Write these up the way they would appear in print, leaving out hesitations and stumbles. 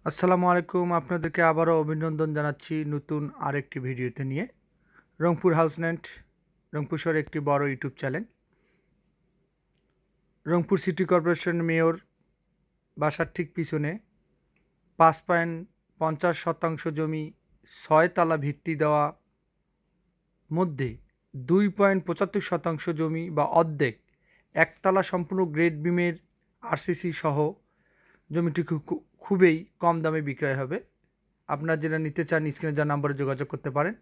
আসসালামু আলাইকুম। আপনাদেরকে আবারও অভিনন্দন জানাচ্ছি নতুন আরেকটি ভিডিওতে নিয়ে। রংপুর হাউসনেট, রংপুর শহরের একটি বড় YouTube channel. Rangpur city corporation mayor বাসার ঠিক পিছনে ৫.৫০% জমি ৬ তালা ভিত্তি দেওয়া মধ্যে ২.৭৫% জমি বা অর্ধেক একতলা সম্পূর্ণ গ্রেড বিমের আরসিসি সহ জমিটি খুবই কম দামে বিক্রয় হবে। আপনারা যেটা নিতে চান স্ক্রিনে দেওয়া নম্বরে যোগাযোগ করতে পারেন।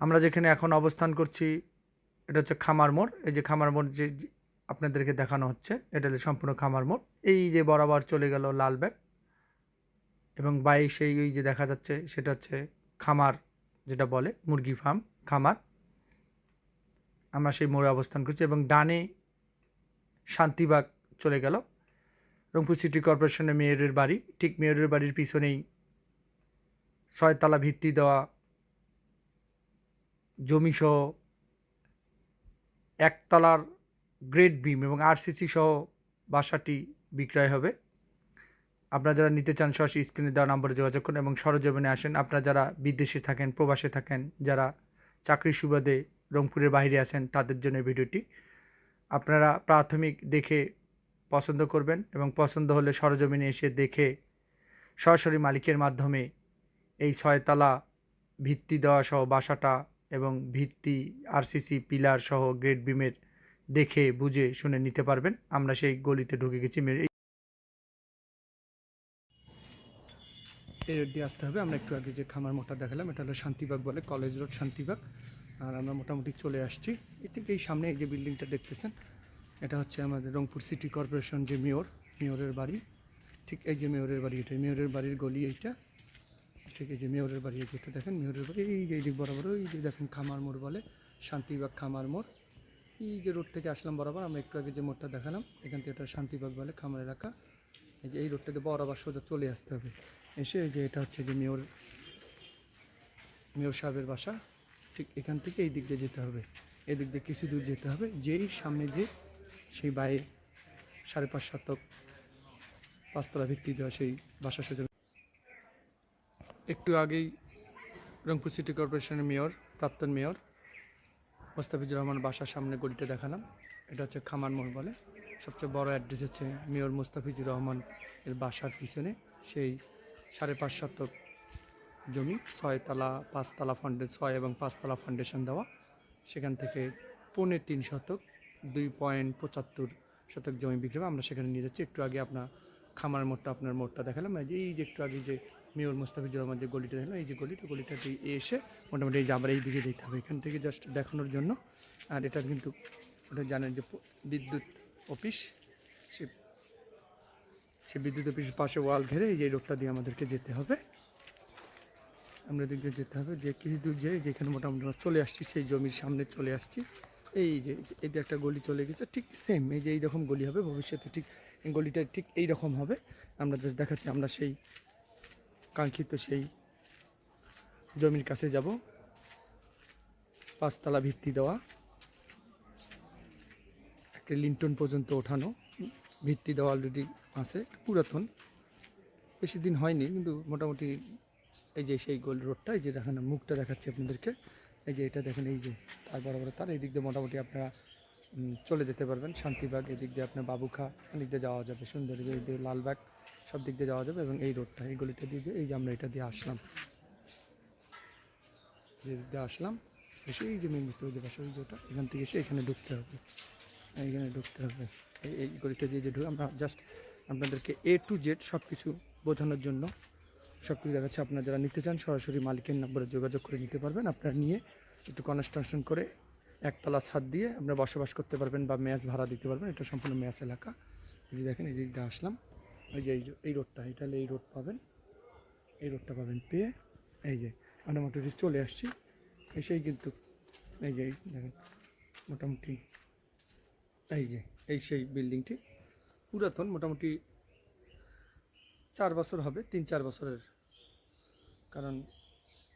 আমরা যেখানে এখন অবস্থান করছি এটা হচ্ছে খামার মোড়। এই যে খামার মোড় যে আপনাদেরকে দেখানো হচ্ছে এটা হলো সম্পূর্ণ খামার মোড়। এই যে বরাবর চলে গেল লালবাগ এবং সেই ওই যে দেখা যাচ্ছে সেটা হচ্ছে খামার, যেটা বলে মুরগি ফার্ম খামার। আমরা সেই মোড়ে অবস্থান করছি এবং ডানে শান্তিবাগ চলে গেল রংপুর সিটি কর্পোরেশনের মেয়রের বাড়ি। ঠিক মেয়রের বাড়ির পিছনেই ৬ তালা ভিত্তি দেওয়া জমিসহ একতলার গ্রেড বিম এবং আরসিসি সহ বাসাটি বিক্রয় হবে। আপনারা যারা নিতে চান সরাসরি স্ক্রিনে দেওয়া নম্বরে যোগাযোগ করুন এবং সরজমিনে আসেন। আপনারা যারা বিদেশে থাকেন, প্রবাসে থাকেন, যারা চাকরির সুবাদে রংপুরের বাইরে আছেন তাদের জন্য ভিডিওটি। আপনারা প্রাথমিক দেখে পছন্দ করবেন এবং পছন্দ হলে সরজমিনে এসে দেখে সরাসরি মালিকের মাধ্যমে এই ৬ তালা ভিত্তি দেওয়া সহ বাসাটা এবং ভিত্তি আরসিসি পিলার সহ গ্রেড বিমের দেখে বুঝে শুনে নিতে পারবেন। আমরা সেই গলিতে ঢুকে গেছি। এই রোড দিয়ে আসতে হবে। আমরা একটু আগে যে খামার মোড়টা দেখালাম এটা হলো শান্তিবাগ বলে, কলেজ রোড শান্তিবাগ। আর আমরা মোটামুটি চলে আসছি। এর থেকে এই সামনে এই যে বিল্ডিংটা দেখতেছেন এটা হচ্ছে আমাদের রংপুর সিটি কর্পোরেশন যে মেয়রের বাড়ি। ঠিক এই যে মেয়রের বাড়ি, এটা মেয়রের বাড়ির গলি এইটা। ঠিক এই যে মেয়রের বাড়ি, যেটা দেখেন মেয়রের বাড়ি এই যে এইদিক বরাবর ওই যে দেখেন খামার মোড় বলে, শান্তিবাগ খামার মোড়। এই যে রোড থেকে আসলাম বরাবর, আমরা একটু আগে যে মোড়টা দেখালাম এখান থেকে এটা শান্তিবাগ বলে খামার এলাকা। এই যে এই রোডটাতে বরাবর সোজা চলে আসতে হবে। এসে এই যে এটা হচ্ছে যে মেয়র সাহেবের বাসা। ঠিক এখান থেকে এই দিক দিয়ে যেতে হবে, এদিক দিয়ে কিছু দূর যেতে হবে, যেই সামনে যে সেই বাইরে ৫.৫ শতক ৫ তলা ভিত্তি দেওয়া সেই বাসা সোজা। একটু আগেই রংপুর সিটি কর্পোরেশনের মেয়র, প্রাক্তন মেয়র মোস্তাফিজুর রহমান বাসার সামনে গলিটা দেখালাম। এটা হচ্ছে খামার মোড় বলে। সবচেয়ে বড় অ্যাড্রেস হচ্ছে মেয়র মোস্তাফিজুর রহমান এর বাসার পিছনে সেই ৫.৫ শতক জমি ৬ তালা ৫ তালা ৬ এবং ৫ তালা ফাউন্ডেশন দেওয়া। সেখান থেকে ৩.৫ শতক ২.৭৫ শতক জমি বিক্রি হবে। আমরা সেখানে নিয়ে যাচ্ছি। একটু আগে আপনার খামার মোড়টা দেখালাম। এই যে একটু আগে যে মেয়র মোস্তাফিজুর রহমান যে গলিটা দেখলাম, এই যে গলিটা দিয়ে এসে মোটামুটি এই যে আবার এই দিকে যেতে হবে, এখান থেকে জাস্ট দেখানোর জন্য। আর এটা কিন্তু ওটা জানেন যে বিদ্যুৎ অফিস, সে বিদ্যুৎ অফিসের পাশে ওয়াল ঘেরে এই যে রোডটা দিয়ে আমাদেরকে যেতে হবে। আমরা দিকে যেতে হবে, যে কিছু দূর যেয়ে যেখানে মোটামুটি চলে আসছি সেই জমির সামনে চলে আসছি। এই যে এই যে একটা গলি চলে গেছে, ঠিক সেম এই যে এইরকম গলি হবে ভবিষ্যতে, ঠিক গলিটা ঠিক এইরকম হবে। আমরা জাস্ট দেখাচ্ছি আমরা সেই কাঙ্ক্ষিত সেই জমির কাছে যাব। ৫ তলা ভিত্তি দেওয়া, একটা লিন্টন পর্যন্ত ওঠানো ভিত্তি দেওয়া অলরেডি আছে, পুরাতন, বেশি দিন হয়নি কিন্তু মোটামুটি। এই যে সেই গোল রোডটা, এই যে দেখেন মুখটা দেখাচ্ছি আপনাদেরকে। এই যে এটা দেখেন, এই যে তার বরাবর তার এই দিক দিয়ে মোটামুটি আপনারা চলে যেতে পারবেন শান্তিবাগ। এই দিক দিয়ে আপনার বাবুখা দিক দিয়ে যাওয়া যাবে, সুন্দর এই দিকে লালবাগ সব দিক দিয়ে যাওয়া যাবে। এবং এই রোডটা এই গলিটা দিয়ে যে এই যে আমরা এটা দিয়ে আসলাম, যে দিক দিয়ে আসলাম এসে এই যে মেন বুঝতে পারছি বাসা ওটা, এখান থেকে এসে এখানে ঢুকতে হবে, এইখানে ঢুকতে হবে। এই গলিটা দিয়ে যে ঢুকে আমরা জাস্ট আপনাদেরকে A to Z সব কিছু বোঝানোর জন্য সব কিছু দেখাচ্ছে। আপনারা যারা নিতে চান সরাসরি মালিকের নম্বরে যোগাযোগ করে নিতে পারবেন। আপনারা নিয়ে একটু কনস্ট্রাকশন করে একতলা ছাদ দিয়ে আপনারা বসবাস করতে পারবেন বা ম্যাচ ভাড়া দিতে পারবেন। এটা সম্পূর্ণ ম্যাচ এলাকা। এই যে দেখেন এই দিক দিয়ে আসলাম, এই যে এই রোডটা, এটা হলে এই রোড পাবেন, এই রোডটা পাবেন পেয়ে এই যে আমরা মোটামুটি চলে আসছি। এসেই কিন্তু এই যে দেখেন মোটামুটি এই যে এই সেই বিল্ডিংটি পুরাতন, মোটামুটি 4 বছর হবে, 3-4 বছরের। কারণ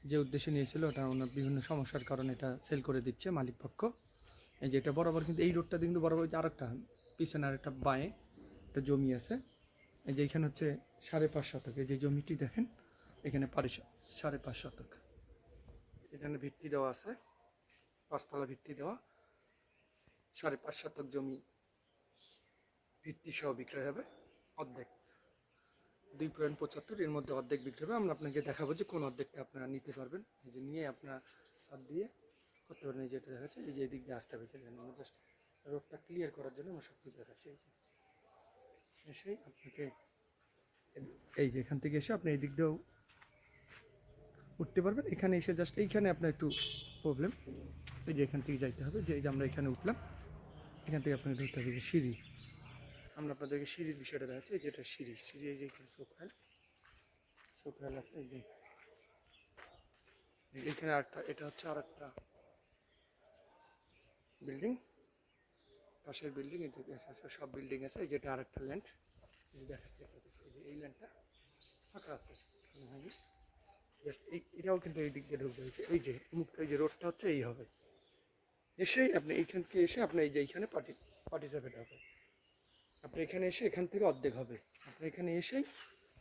যে উদ্দেশ্যে নিয়েছিল ওটা ওনার বিভিন্ন সমস্যার কারণে এটা সেল করে দিচ্ছে মালিক পক্ষ। এই যে এটা বরাবর কিন্তু এই রোডটা কিন্তু বরাবর আরেকটা পিছনে আরেকটা বাঁয়ে একটা জমি আছে। এই যে এখানে হচ্ছে 5.5 শতক, এই যে জমিটি দেখেন এখানে 5.5 শতক, এখানে ভিত্তি দেওয়া আছে, 5 তলা ভিত্তি দেওয়া, 5.5 শতক জমি ভিত্তি সহ বিক্রয় হবে অর্ধেক, 2.75, এর মধ্যে অর্ধেক বিক্রি হবে। আমরা আপনাকে দেখাবো যে কোন অর্ধেকটা আপনারা নিতে পারবেন, এই যে নিয়ে আপনারা ছাদ দিয়ে করতে পারেন। এই যেটা দেখাচ্ছে, এই যে এদিক দিয়ে আসতে হবে, আমরা জাস্ট রোডটা ক্লিয়ার করার জন্য আমরা সব কিছু দেখাচ্ছি। এই যে এসেই আপনাকে এই যে এখান থেকে এসে আপনি এই দিক দিয়েও উঠতে পারবেন। এখানে এসে জাস্ট এইখানে আপনার একটু প্রবলেম, এই যে এখান থেকে যাইতে হবে, যে এই যে আমরা এখানে উঠলাম, এখান থেকে আপনাকে ঢুকতে হবে সিঁড়ি। আমরা আপনাদেরকে সিঁড়ির বিষয়টা দেখাচ্ছি, এই যে এটা সিঁড়ি, এই যে এখানে সোখাল আছে, এই যে এখানে আরেকটা, এটা হচ্ছে আরেকটা বিল্ডিং, পাশের বিল্ডিং, এই যে সব বিল্ডিং আছে, এই যেটা আরেকটা ল্যান্ড, এই যে দেখাচ্ছি আপনাদেরকে, এই যে এই ল্যান্ডটা ফাঁকা আছে, জাস্ট এটাও কিন্তু এই দিক দিয়ে ঢুকতে হয়েছে। এই যে মুক্ত, এই যে রোডটা হচ্ছে এই হবে, এসেই আপনি এইখান থেকে এসে আপনি এই যে এইখানে পার্টিসিপেট হবে, আপনি এখানে এসে এখান থেকে অর্ধেক হবে, আপনি এখানে এসেই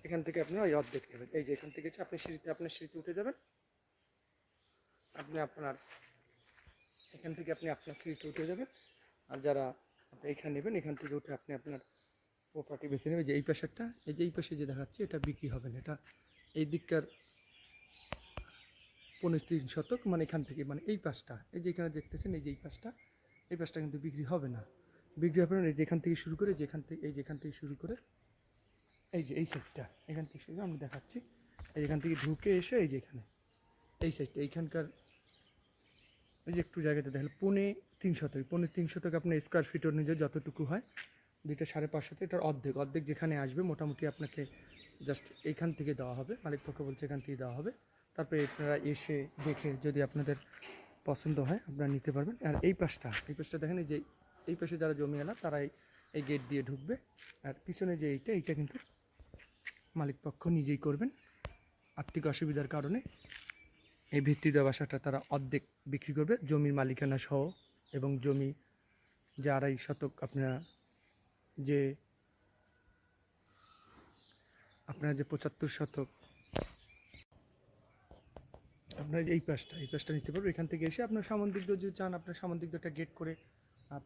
এখান থেকে আপনার ওই অর্ধেক নেবেন। এই যে এখান থেকে এসে আপনি আপনার সিঁড়িতে উঠে যাবেন, আপনি আপনার এখান থেকে আপনি আপনার সিঁড়িতে উঠে যাবেন। আর যারা আপনি এখানে নেবেন, এখান থেকে উঠে আপনি আপনার প্রপার্টি বেছে নেবেন। যে এই পাশেরটা, এই যে এই পাশে যে দেখাচ্ছে, এটা বিক্রি হবে না, এটা এই দিককার 25-30 শতক, মানে এখান থেকে, মানে এই পাশটা, এই যে এখানে দেখতেছেন, এই যে এই পাশটা কিন্তু বিক্রি হবে না, বিক্রি হবে না। এই যেখান থেকে শুরু করে, যেখান থেকে, এই যেখান থেকে শুরু করে, এই যে এই সাইডটা, এখান থেকে শুরু আমি দেখাচ্ছি, এই এখান থেকে ঢুকে এসে এই যে এখানে এই সাইডটা, এইখানকার এই যে একটু জায়গাতে দেখেন 3.5 শতক, 3.5 শতক আপনার স্কোয়ার ফিট অনুযায়ী যতটুকু হয়, দুইটা 5.5 শতক, এটার অর্ধেক যেখানে আসবে মোটামুটি আপনাকে জাস্ট এইখান থেকে দেওয়া হবে, মালিক পক্ষ বলছে এখান থেকে দেওয়া হবে। তারপরে আপনারা এসে দেখে যদি আপনাদের পছন্দ হয় আপনারা নিতে পারবেন। আর এই পাশটা দেখেন, এই যে এই পাশে যারা জমিওয়ালা তারা এই গেট দিয়ে ঢুকবে, আর পিছনে যে এইটা কিন্তু মালিক পক্ষ নিজেই করবেন। আর্থিক অসুবিধার কারণে এই ভিত্তি দেওয়া বাসাটা তারা অর্ধেক বিক্রি করবে জমির মালিকানা সহ, এবং জমি যে 2.5 শতক আপনারা যে 75 শতক আপনার এই পাশটা নিতে পারবেন। এখান থেকে এসে আপনার সামন দিক দিয়ে যদি চান, আপনার সামন দিক দিয়ে একটা গেট করে,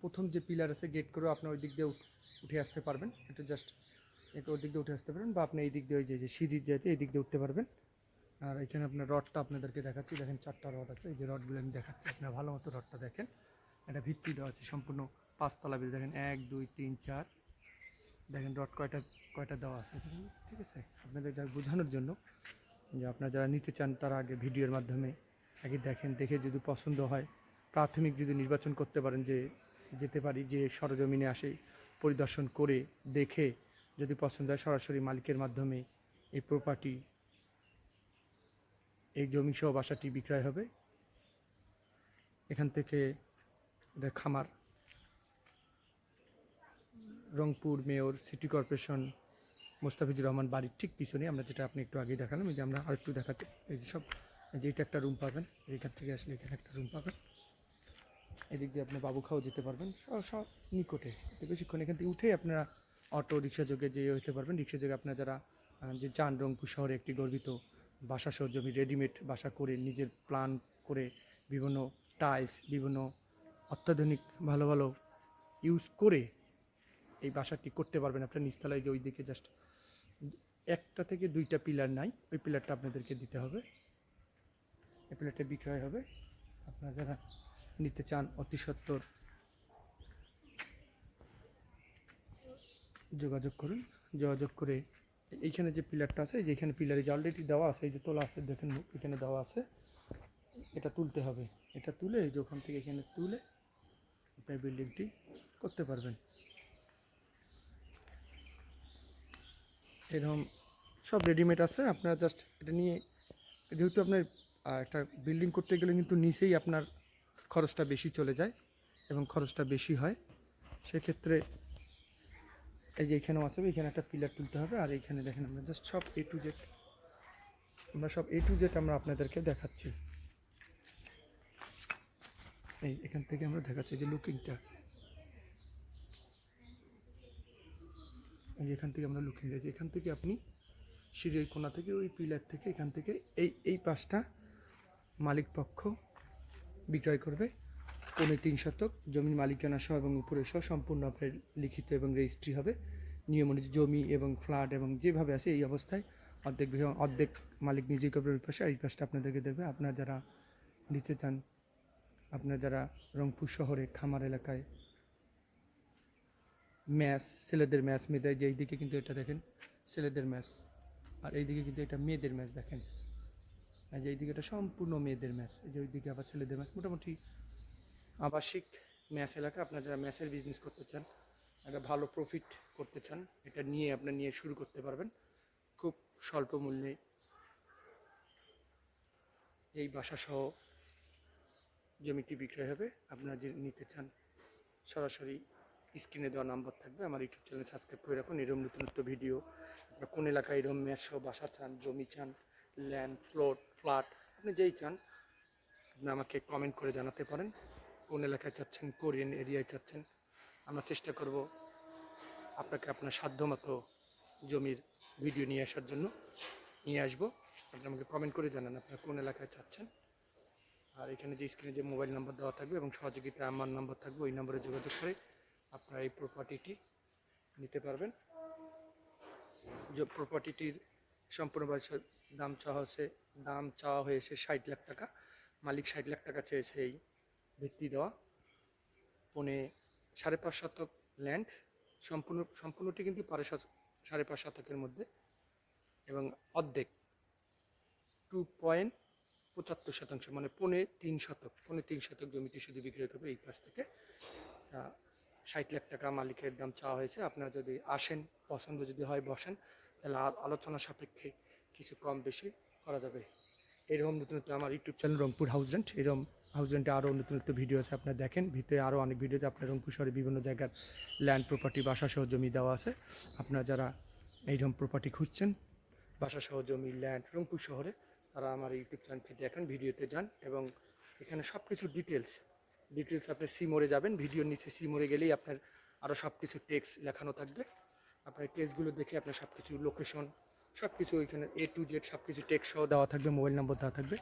প্রথম যে পিলার আছে গেট করেও আপনার ওই দিক দিয়ে উঠে আসতে পারবেন, এটা জাস্ট এটা ওই দিক দিয়ে উঠে আসতে পারবেন, বা আপনি এই দিক দিয়ে ওই যে সিঁড়ির যেতে এই দিক দিয়ে উঠতে পারবেন। আর এখানে আপনার রডটা আপনাদেরকে দেখাচ্ছি, দেখেন 4টা রড আছে, এই যে রডগুলো আমি দেখাচ্ছি, আপনার ভালো মতো রডটা দেখেন, এটা ভিত্তি দেওয়া আছে সম্পূর্ণ 5 তলা ভিত্তি, দেখেন 1 2 3 4, দেখেন রড কয়টা দেওয়া আছে, ঠিক আছে। আপনাদের যা বোঝানোর জন্য যে আপনারা যারা নিতে চান তারা আগে ভিডিওর মাধ্যমে আগে দেখেন, দেখে যদি পছন্দ হয়, প্রাথমিক যদি নির্বাচন করতে পারেন যে যেতে পারি, যে সরজমিনে আসে পরিদর্শন করে দেখে যদি পছন্দ হয় সরাসরি মালিকের মাধ্যমে এই প্রপার্টি, এই জমি সহ বাসাটি বিক্রয় হবে। এখান থেকে এটা খামার, Rangpur mayor city corporation Mostafizur Rahman বাড়ির ঠিক পিছনে, আমরা যেটা আপনি একটু আগেই দেখালাম, এই যে আমরা আরেকটু দেখাচ্ছি, এই যে সব, এই যে এটা একটা রুম পাবেন, এইখান থেকে আসলে এখানে একটা রুম পাবেন, এদিক দিয়ে আপনি বাবুখাও যেতে পারবেন, সব নিকটে, বেশিক্ষণ এখান থেকে উঠে আপনারা অটো রিক্সা যোগে যেয়ে হতে পারবেন। রিক্সা যোগে আপনারা যারা যে যান রংপুর শহরে একটি গর্বিত বাসা সহ জমি রেডিমেড বাসা করে নিজের প্ল্যান করে বিভিন্ন টাইলস, বিভিন্ন অত্যাধুনিক ভালো ভালো ইউজ করে এই বাসাটি করতে পারবেন। আপনার নিচতলায় যে ওই দিকে জাস্ট 1টা থেকে 2টা পিলার নাই, ওই পিলারটা আপনাদেরকে দিতে হবে, এই পিলারটা বিক্রয় হবে। আপনারা যারা নিতে চান অতি সত্বর যোগাযোগ করুন, যোগাযোগ করে এইখানে যে পিলারটা আছে, যে এখানে পিলারে যে অলরেডি দেওয়া আছে, এই যে তোলা আছে দেখেন, এখানে দেওয়া আছে, এটা তুলতে হবে, এটা তুলে এই যে ওখান থেকে এখানে তুলে আপনি বিল্ডিংটি করতে পারবেন। এরকম সব রেডিমেড আছে, আপনারা জাস্ট এটা নিয়ে, যেহেতু আপনার একটা বিল্ডিং করতে গেলে কিন্তু নিচেই আপনার খরচটা বেশি চলে যায় এবং খরচটা বেশি হয়, সেক্ষেত্রে এই যে এখানেও আছে, এখানে একটা পিলার তুলতে হবে। আর এইখানে দেখেন আমরা জাস্ট সব A to Z, আমরা সব A to Z আমরা আপনাদেরকে দেখাচ্ছি, এই এখান থেকে আমরা দেখাচ্ছি যে লুকিংটা, এই যে এখান থেকে আমরা লুকিং দিয়েছি, এখান থেকে আপনি সিঁড়ির কোণা থেকে ওই পিলার থেকে এখান থেকে এই পাশটা মালিক পক্ষ বিক্রয় করবে 3.25 শতক জমির মালিকানা সহ এবং উপরে সহ সম্পূর্ণ আপনার লিখিত এবং রেজিস্ট্রি হবে নিয়ম অনুযায়ী জমি এবং ফ্ল্যাট এবং যেভাবে আছে এই অবস্থায় অর্ধেক মালিক নিজেই করবে ওই পাশে, এই পাশটা আপনাদেরকে দেবে। আপনারা যারা নিতে চান, আপনারা যারা রংপুর শহরে খামার এলাকায় ম্যাচ, ছেলেদের ম্যাচ মেয়েদের, যে এইদিকে কিন্তু এটা দেখেন ছেলেদের ম্যাচ, আর এইদিকে কিন্তু এটা মেয়েদের ম্যাচ দেখেন, আর যে এইদিকে এটা সম্পূর্ণ মেয়েদের ম্যাচ, এই যে ওইদিকে আবার ছেলেদের ম্যাচ। মোটামুটি আবাসিক ম্যাচ এলাকা। আপনারা যারা ম্যাচের বিজনেস করতে চান, একটা ভালো প্রফিট করতে চান, এটা নিয়ে আপনার নিয়ে শুরু করতে পারবেন খুব স্বল্প মূল্যে। এই বাসাসহ জমিটি বিক্রয় হবে। আপনারা যে নিতে চান সরাসরি স্ক্রিনে দেওয়া নাম্বার থাকবে, আমার ইউটিউব চ্যানেল সাবস্ক্রাইব করে রাখুন। এরকম নতুন নতুন ভিডিও, আপনার কোন এলাকায় এরকম ম্যাচ সহ বাসা চান, জমি চান, ল্যান্ড, ফ্ল্যাট, আপনি যেই চান আপনি আমাকে কমেন্ট করে জানাতে পারেন কোন এলাকায় চাচ্ছেন, কোরিয়ান এরিয়ায় চাচ্ছেন। আমরা চেষ্টা করব আপনাকে আপনার সাধ্যমতো জমির ভিডিও নিয়ে আসার জন্য নিয়ে আসবো। আপনি আমাকে কমেন্ট করে জানান আপনার কোন এলাকায় চাচ্ছেন। আর এখানে যে স্ক্রিনে যে মোবাইল নাম্বার দেওয়া থাকবে এবং সহযোগিতা আমার নাম্বার থাকবে, ওই নাম্বারে যোগাযোগ করে আপনারা এই প্রপার্টিটি নিতে পারবেন। যে প্রপার্টিটির সম্পূর্ণ দাম চাওয়া হয়েছে 60 লাখ টাকা। মালিক 60 লাখ টাকা চেয়েছে এই ভিত্তি দেওয়া। 5.5 শতক ল্যান্ড, সম্পূর্ণটি কিন্তু 5.5 শতকের মধ্যে, এবং অর্ধেক 2.75 শতাংশ মানে 3.5 শতক জমিটি শুধু বিক্রয় করবে এই পাশ থেকে। 60 লাখ টাকা মালিকের দাম চাওয়া হয়েছে। আপনারা যদি আসেন, পছন্দ যদি হয় বসেন, তাহলে আলোচনা সাপেক্ষে কিছু কম বেশি করা যাবে। এরকম নতুন নতুন আমার YouTube channel Rangpur house rent, এরকম হাউস রেন্টে আরও নতুন নতুন ভিডিও আছে, আপনারা দেখেন। ভিতরে আরও অনেক ভিডিওতে আপনার রংপুর শহরে বিভিন্ন জায়গার ল্যান্ড, প্রপার্টি, বাসাসহ জমি দেওয়া আছে। আপনারা যারা এইরকম প্রপার্টি খুঁজছেন, বাসাসহ জমি, ল্যান্ড রংপুর শহরে, তারা আমার ইউটিউব চ্যানেলটি দেখেন, ভিডিওতে যান এবং এখানে সব কিছু ডিটেলস আপনি সি মোড়ে যাবেন, ভিডিওর নিচে সি মোড়ে গেলেই আপনার আরও সব কিছু টেক্সট লেখানো থাকবে। আপনার টেক্সটগুলো দেখে আপনার সব কিছু লোকেশন, সব কিছু ওইখানে A to Z সব কিছু টেক্সট সহ দেওয়া থাকবে, মোবাইল নম্বর দেওয়া থাকবে।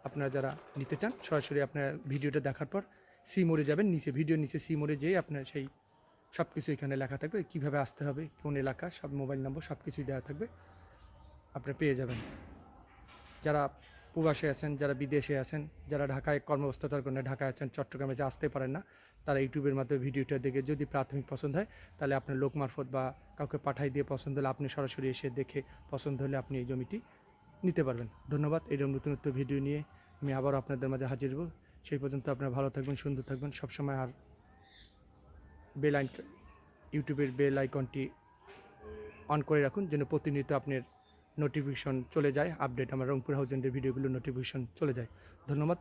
আপনারা যারা নিতে চান সরাসরি আপনার ভিডিওটা দেখার পর সি মোড়ে যাবেন, ভিডিওর নিচে সি মোড়ে যেয়ে আপনার সেই সব কিছু এখানে লেখা থাকবে, কীভাবে আসতে হবে, কোন এলাকা, সব মোবাইল নম্বর সব কিছুই দেওয়া থাকবে, আপনি পেয়ে যাবেন। যারা প্রবাসে আছেন, যারা বিদেশে আছেন, যারা ঢাকায় কর্মব্যস্ততার কারণে ঢাকায় আছেন, চট্টগ্রামে যে আসতে পারেন না, তারা ইউটিউবের মাধ্যমে ভিডিওটা দেখে যদি প্রাথমিক পছন্দ হয়, তাহলে আপনার লোক মারফত বা কাউকে পাঠাই দিয়ে পছন্দ হলে আপনি সরাসরি এসে দেখে পছন্দ হলে আপনি এই জমিটি নিতে পারবেন। ধন্যবাদ। এরকম নতুন নতুন ভিডিও নিয়ে আমি আবারও আপনাদের মাঝে হাজির হব। সেই পর্যন্ত আপনারা ভালো থাকবেন, সুন্দর থাকবেন সবসময়। আর ইউটিউবের বেল আইকনটি অন করে রাখুন, যেন প্রতিনিয়ত আপনার নোটিফিকেশন চলে যায়, আপডেট আমার রংপুর হাউস রেন্টের ভিডিওগুলো নোটিফিকেশন চলে যায়। ধন্যবাদ।